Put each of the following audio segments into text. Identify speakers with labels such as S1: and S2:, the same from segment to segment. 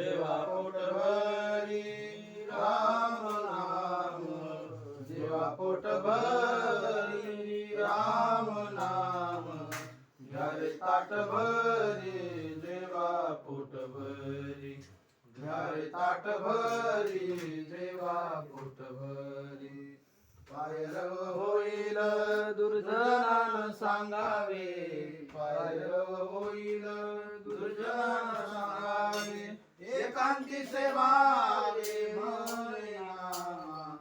S1: जेव्हा पोटभरी राम नाम, जेव्हा पोटभरी राम नाम, घ्या रे ताटभरी जेव्हा पोटभरी, घ्या रे ताटभरी जेव्हा पोटभरी. पायरव होईल दुर्जनान सांगावे, पायरव होईल दुर्जनान सांगावे, एकांती सेवा रे म्हणे नामा,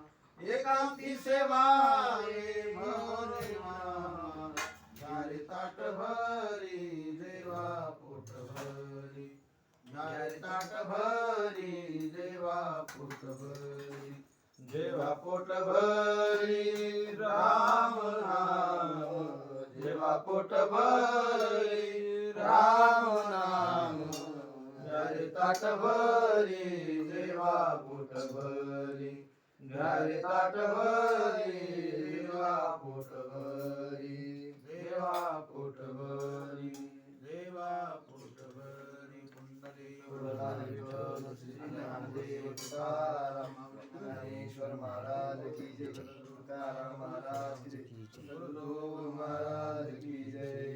S1: एकांती सेवा रे म्हणे नामा. घ्या रे ताटभरी जेव्हा पोटभरी, घ्या रे ताटभरी जेव्हा पोटभरी. जेव्हा पोटभरी राम नाम, जेव्हा पोटभरी राम नाम, घ्या रे ताटभरी जेव्हा पोटभरी, घ्या रे ताटभरी जेव्हा पोटभरी, जेव्हा पोटभरी, जेव्हा पोटभरी. पुंडलिक श्री ज्ञानदेव तुकाराम ज्ञानेश्वर महाराज की जय, तुकाराम महाराज की जय, गुरु महाराज की जय.